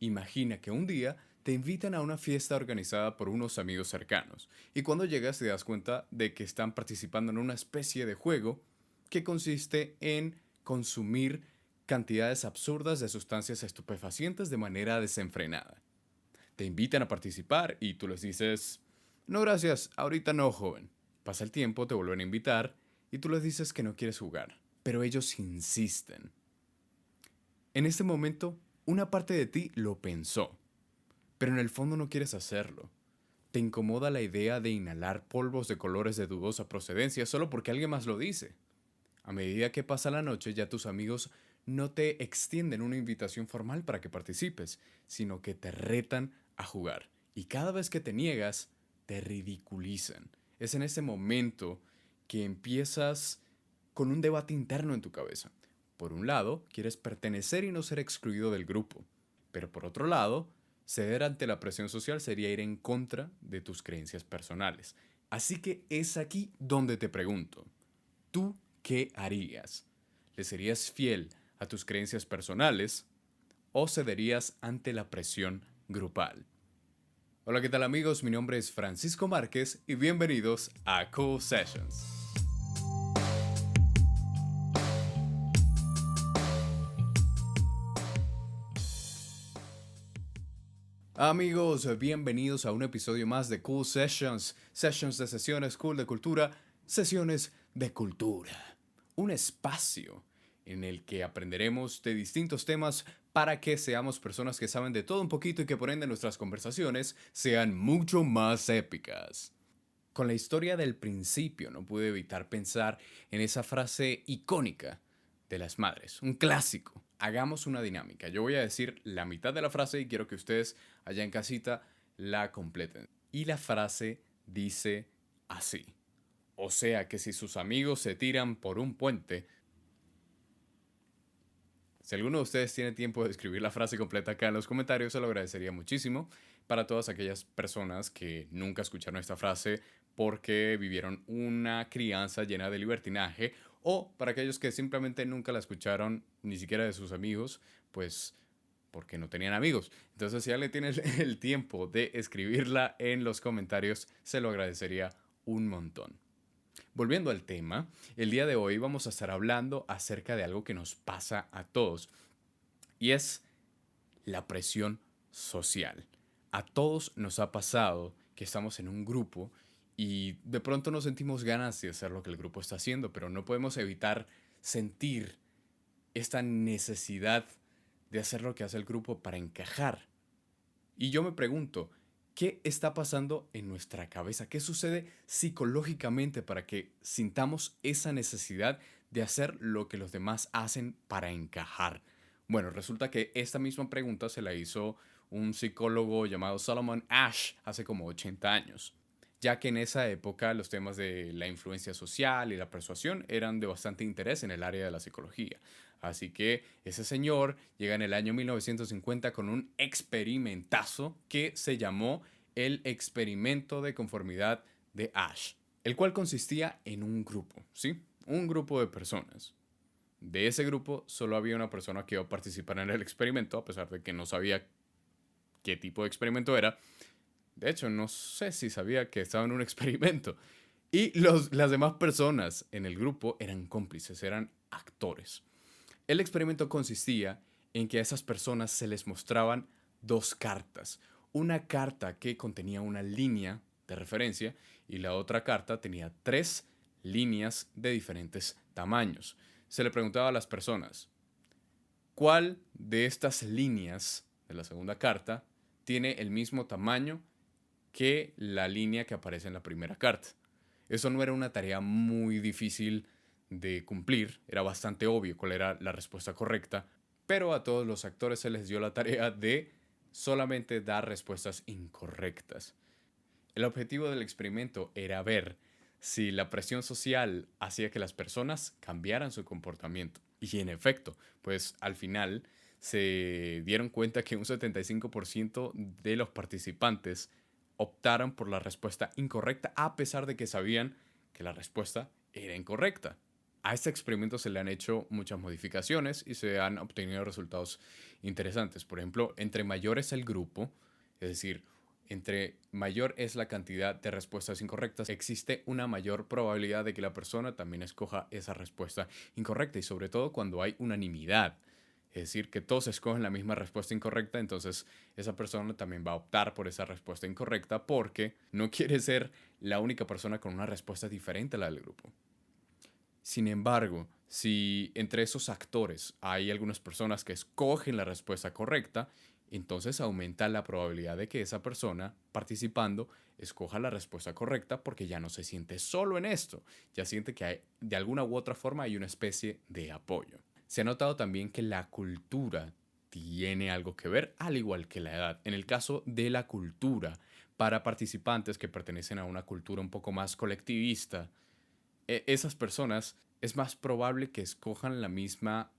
Imagina que un día te invitan a una fiesta organizada por unos amigos cercanos, y cuando llegas te das cuenta de que están participando en una especie de juego que consiste en consumir cantidades absurdas de sustancias estupefacientes de manera desenfrenada. Te invitan a participar y tú les dices, no gracias, ahorita no, joven. Pasa el tiempo, te vuelven a invitar y tú les dices que no quieres jugar, pero ellos insisten. En este momento, una parte de ti lo pensó, pero en el fondo no quieres hacerlo. Te incomoda la idea de inhalar polvos de colores de dudosa procedencia solo porque alguien más lo dice. A medida que pasa la noche, ya tus amigos no te extienden una invitación formal para que participes, sino que te retan a jugar. Y cada vez que te niegas, te ridiculizan. Es en ese momento que empiezas con un debate interno en tu cabeza. Por un lado, quieres pertenecer y no ser excluido del grupo, pero por otro lado, ceder ante la presión social sería ir en contra de tus creencias personales. Así que es aquí donde te pregunto, ¿tú qué harías? ¿Le serías fiel a tus creencias personales o cederías ante la presión grupal? Hola, ¿qué tal amigos? Mi nombre es Francisco Márquez y bienvenidos a Cool Sessions. Amigos, bienvenidos a un episodio más de Cool Sessions, sessions de sesiones cool de cultura, sesiones de cultura. Un espacio en el que aprenderemos de distintos temas para que seamos personas que saben de todo un poquito y que por ende nuestras conversaciones sean mucho más épicas. Con la historia del principio no pude evitar pensar en esa frase icónica de las madres, un clásico. Hagamos una dinámica. Yo voy a decir la mitad de la frase y quiero que ustedes allá en casita la completen. Y la frase dice así. O sea que si sus amigos se tiran por un puente, si alguno de ustedes tiene tiempo de escribir la frase completa acá en los comentarios, se lo agradecería muchísimo para todas aquellas personas que nunca escucharon esta frase porque vivieron una crianza llena de libertinaje o para aquellos que simplemente nunca la escucharon ni siquiera de sus amigos, pues porque no tenían amigos. Entonces, si alguien tiene el tiempo de escribirla en los comentarios, se lo agradecería un montón. Volviendo al tema, el día de hoy vamos a estar hablando acerca de algo que nos pasa a todos y es la presión social. A todos nos ha pasado que estamos en un grupo y de pronto no sentimos ganas de hacer lo que el grupo está haciendo, pero no podemos evitar sentir esta necesidad de hacer lo que hace el grupo para encajar. Y yo me pregunto, ¿qué está pasando en nuestra cabeza? ¿Qué sucede psicológicamente para que sintamos esa necesidad de hacer lo que los demás hacen para encajar? Bueno, resulta que esta misma pregunta se la hizo un psicólogo llamado Solomon Ash hace como 80 años, ya que en esa época los temas de la influencia social y la persuasión eran de bastante interés en el área de la psicología. Así que ese señor llega en el año 1950 con un experimentazo que se llamó el experimento de conformidad de Ash, el cual consistía en un grupo, ¿sí? Un grupo de personas. De ese grupo solo había una persona que iba a participar en el experimento, a pesar de que no sabía qué tipo de experimento era. De hecho, no sé si sabía que estaba en un experimento. Y las demás personas en el grupo eran cómplices, eran actores. El experimento consistía en que a esas personas se les mostraban dos cartas. Una carta que contenía una línea de referencia y la otra carta tenía tres líneas de diferentes tamaños. Se le preguntaba a las personas, ¿cuál de estas líneas de la segunda carta tiene el mismo tamaño que la línea que aparece en la primera carta? Eso no era una tarea muy difícil de cumplir, era bastante obvio cuál era la respuesta correcta, pero a todos los actores se les dio la tarea de solamente dar respuestas incorrectas. El objetivo del experimento era ver si la presión social hacía que las personas cambiaran su comportamiento. Y en efecto, pues al final se dieron cuenta que un 75% de los participantes optaron por la respuesta incorrecta a pesar de que sabían que la respuesta era incorrecta. A este experimento se le han hecho muchas modificaciones y se han obtenido resultados interesantes. Por ejemplo, entre mayor es el grupo, es decir, entre mayor es la cantidad de respuestas incorrectas, existe una mayor probabilidad de que la persona también escoja esa respuesta incorrecta y sobre todo cuando hay unanimidad. Es decir, que todos escogen la misma respuesta incorrecta, entonces esa persona también va a optar por esa respuesta incorrecta porque no quiere ser la única persona con una respuesta diferente a la del grupo. Sin embargo, si entre esos actores hay algunas personas que escogen la respuesta correcta, entonces aumenta la probabilidad de que esa persona participando escoja la respuesta correcta porque ya no se siente solo en esto, ya siente que de alguna u otra forma hay una especie de apoyo. Se ha notado también que la cultura tiene algo que ver, al igual que la edad. En el caso de la cultura, para participantes que pertenecen a una cultura un poco más colectivista, esas personas es más probable que escojan la misma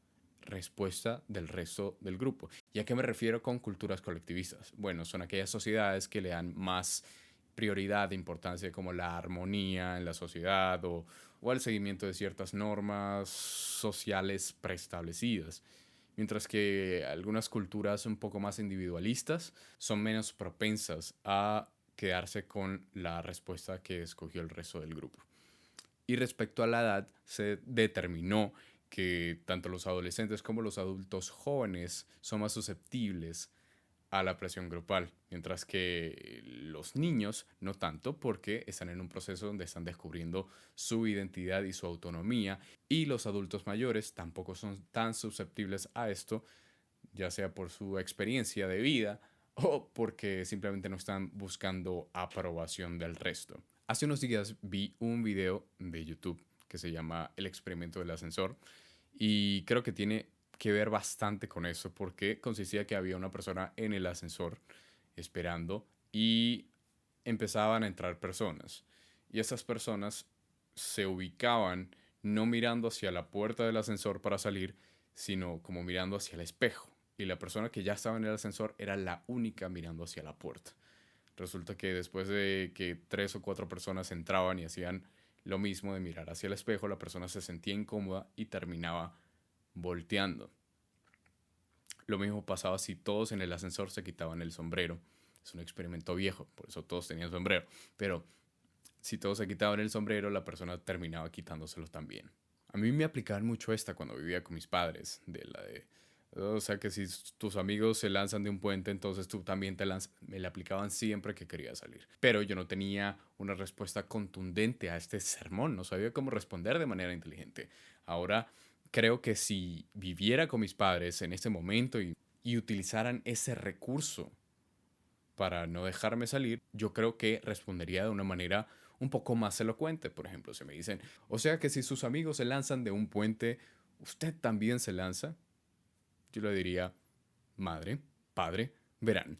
respuesta del resto del grupo. ¿Y a qué me refiero con culturas colectivistas? Bueno, son aquellas sociedades que le dan más prioridad de importancia como la armonía en la sociedad o el seguimiento de ciertas normas sociales preestablecidas. Mientras que algunas culturas un poco más individualistas son menos propensas a quedarse con la respuesta que escogió el resto del grupo. Y respecto a la edad, se determinó que tanto los adolescentes como los adultos jóvenes son más susceptibles a la presión grupal, mientras que los niños no tanto porque están en un proceso donde están descubriendo su identidad y su autonomía, y los adultos mayores tampoco son tan susceptibles a esto, ya sea por su experiencia de vida o porque simplemente no están buscando aprobación del resto. Hace unos días vi un video de YouTube que se llama El experimento del ascensor y creo que tiene que ver bastante con eso porque consistía que había una persona en el ascensor esperando y empezaban a entrar personas y esas personas se ubicaban no mirando hacia la puerta del ascensor para salir, sino como mirando hacia el espejo. Y la persona que ya estaba en el ascensor era la única mirando hacia la puerta. Resulta que después de que 3 o 4 personas entraban y hacían lo mismo de mirar hacia el espejo, la persona se sentía incómoda y terminaba volteando. Lo mismo pasaba si todos en el ascensor se quitaban el sombrero. Es un experimento viejo, por eso todos tenían sombrero. Pero si todos se quitaban el sombrero, la persona terminaba quitándoselo también. A mí me aplicaban mucho esta cuando vivía con mis padres, o sea, que si tus amigos se lanzan de un puente, entonces tú también te lanzas. Me la aplicaban siempre que quería salir. Pero yo no tenía una respuesta contundente a este sermón, no sabía cómo responder de manera inteligente. Ahora creo que si viviera con mis padres en este momento y utilizaran ese recurso para no dejarme salir, yo creo que respondería de una manera un poco más elocuente. Por ejemplo, si me dicen, o sea que si sus amigos se lanzan de un puente, ¿usted también se lanza? Yo le diría, madre, padre, verán,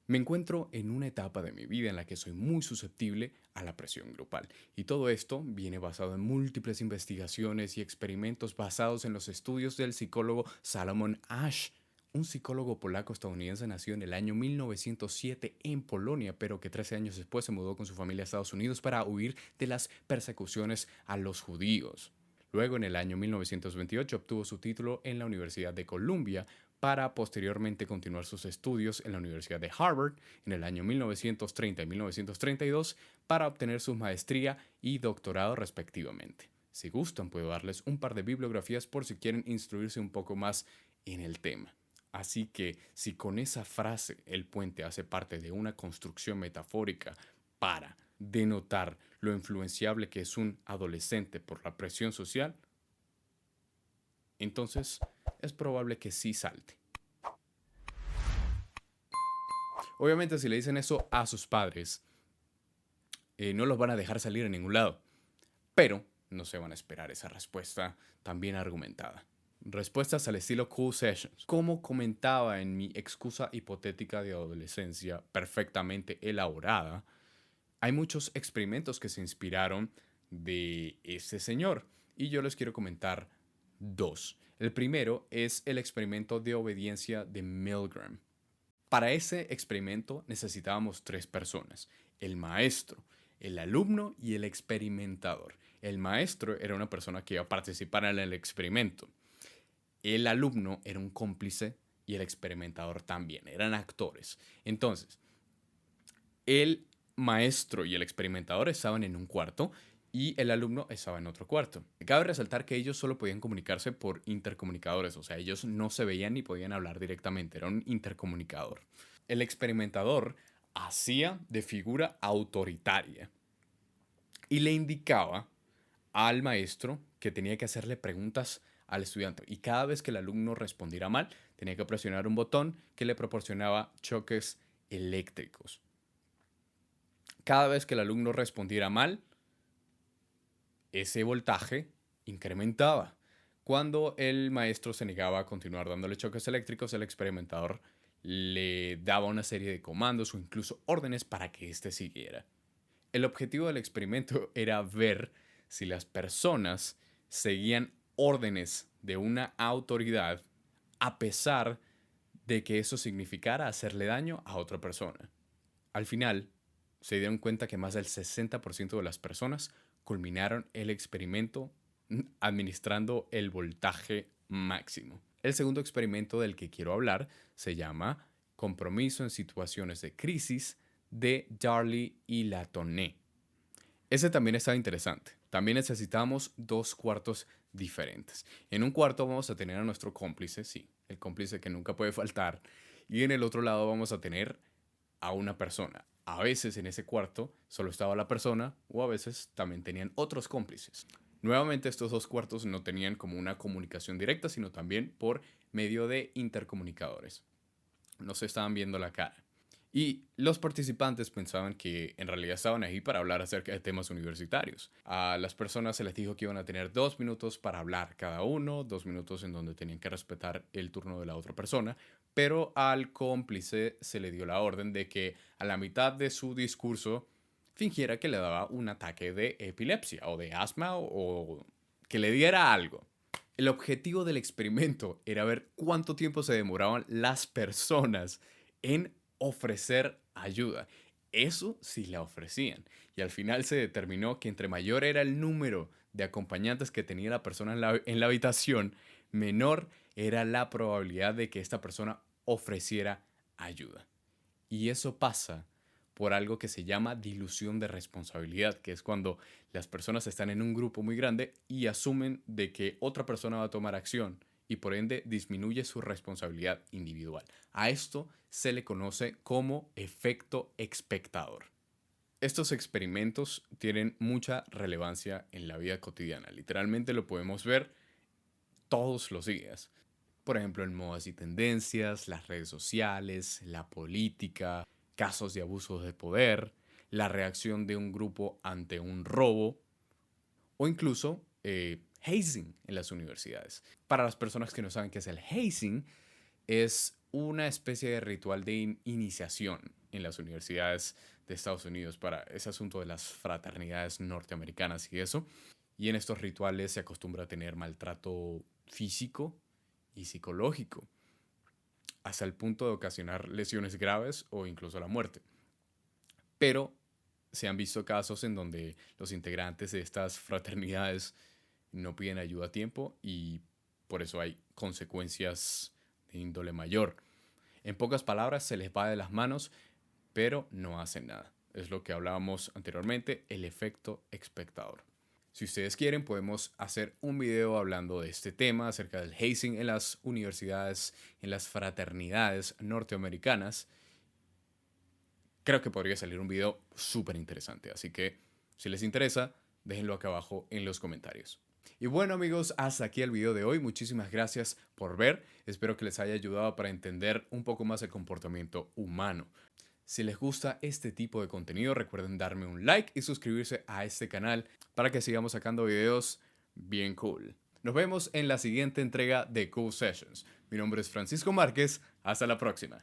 me encuentro en una etapa de mi vida en la que soy muy susceptible a la presión grupal. Y todo esto viene basado en múltiples investigaciones y experimentos basados en los estudios del psicólogo Salomon Asch, un psicólogo polaco-estadounidense nacido en el año 1907 en Polonia, pero que 13 años después se mudó con su familia a Estados Unidos para huir de las persecuciones a los judíos. Luego, en el año 1928, obtuvo su título en la Universidad de Columbia para posteriormente continuar sus estudios en la Universidad de Harvard en el año 1930 y 1932 para obtener su maestría y doctorado respectivamente. Si gustan, puedo darles un par de bibliografías por si quieren instruirse un poco más en el tema. Así que si con esa frase el puente hace parte de una construcción metafórica para denotar lo influenciable que es un adolescente por la presión social, entonces es probable que sí salte. Obviamente si le dicen eso a sus padres, no los van a dejar salir a ningún lado, pero no se van a esperar esa respuesta tan bien argumentada. Respuestas al estilo Cool Sessions. Como comentaba en mi excusa hipotética de adolescencia perfectamente elaborada, hay muchos experimentos que se inspiraron de ese señor y yo les quiero comentar dos. El primero es el experimento de obediencia de Milgram. Para ese experimento necesitábamos 3 personas, el maestro, el alumno y el experimentador. El maestro era una persona que iba a participar en el experimento. El alumno era un cómplice y el experimentador también. Eran actores. Entonces, el maestro y el experimentador estaban en un cuarto y el alumno estaba en otro cuarto. Cabe resaltar que ellos solo podían comunicarse por intercomunicadores, o sea, ellos no se veían ni podían hablar directamente, era un intercomunicador. El experimentador hacía de figura autoritaria y le indicaba al maestro que tenía que hacerle preguntas al estudiante. Y cada vez que el alumno respondiera mal, tenía que presionar un botón que le proporcionaba choques eléctricos. Cada vez que el alumno respondiera mal, ese voltaje incrementaba. Cuando el maestro se negaba a continuar dándole choques eléctricos, el experimentador le daba una serie de comandos o incluso órdenes para que éste siguiera. El objetivo del experimento era ver si las personas seguían órdenes de una autoridad a pesar de que eso significara hacerle daño a otra persona. Al final, se dieron cuenta que más del 60% de las personas culminaron el experimento administrando el voltaje máximo. El segundo experimento del que quiero hablar se llama Compromiso en situaciones de crisis de Darley y Latané. Ese también está interesante. También necesitamos dos cuartos diferentes. En un cuarto vamos a tener a nuestro cómplice, sí, el cómplice que nunca puede faltar. Y en el otro lado vamos a tener a una persona. A veces en ese cuarto solo estaba la persona o a veces también tenían otros cómplices. Nuevamente estos dos cuartos no tenían como una comunicación directa, sino también por medio de intercomunicadores. No se estaban viendo la cara. Y los participantes pensaban que en realidad estaban ahí para hablar acerca de temas universitarios. A las personas se les dijo que iban a tener 2 minutos para hablar cada uno, 2 minutos en donde tenían que respetar el turno de la otra persona, pero al cómplice se le dio la orden de que a la mitad de su discurso fingiera que le daba un ataque de epilepsia o de asma o que le diera algo. El objetivo del experimento era ver cuánto tiempo se demoraban las personas en ofrecer ayuda. Eso sí la ofrecían. Y al final se determinó que entre mayor era el número de acompañantes que tenía la persona en la habitación, menor era la probabilidad de que esta persona ofreciera ayuda. Y eso pasa por algo que se llama dilución de responsabilidad, que es cuando las personas están en un grupo muy grande y asumen de que otra persona va a tomar acción y por ende disminuye su responsabilidad individual. A esto se le conoce como efecto espectador. Estos experimentos tienen mucha relevancia en la vida cotidiana. Literalmente lo podemos ver todos los días. Por ejemplo, en modas y tendencias, las redes sociales, la política, casos de abusos de poder, la reacción de un grupo ante un robo o incluso hazing en las universidades. Para las personas que no saben qué es el hazing, es una especie de ritual de iniciación en las universidades de Estados Unidos para ese asunto de las fraternidades norteamericanas y eso. Y en estos rituales se acostumbra a tener maltrato físico y psicológico, hasta el punto de ocasionar lesiones graves o incluso la muerte. Pero se han visto casos en donde los integrantes de estas fraternidades no piden ayuda a tiempo y por eso hay consecuencias de índole mayor. En pocas palabras, se les va de las manos, pero no hacen nada. Es lo que hablábamos anteriormente, el efecto espectador. Si ustedes quieren, podemos hacer un video hablando de este tema, acerca del hazing en las universidades, en las fraternidades norteamericanas. Creo que podría salir un video súper interesante, así que si les interesa, déjenlo acá abajo en los comentarios. Y bueno amigos, hasta aquí el video de hoy. Muchísimas gracias por ver. Espero que les haya ayudado para entender un poco más el comportamiento humano. Si les gusta este tipo de contenido, recuerden darme un like y suscribirse a este canal para que sigamos sacando videos bien cool. Nos vemos en la siguiente entrega de Cool Sessions. Mi nombre es Francisco Márquez. Hasta la próxima.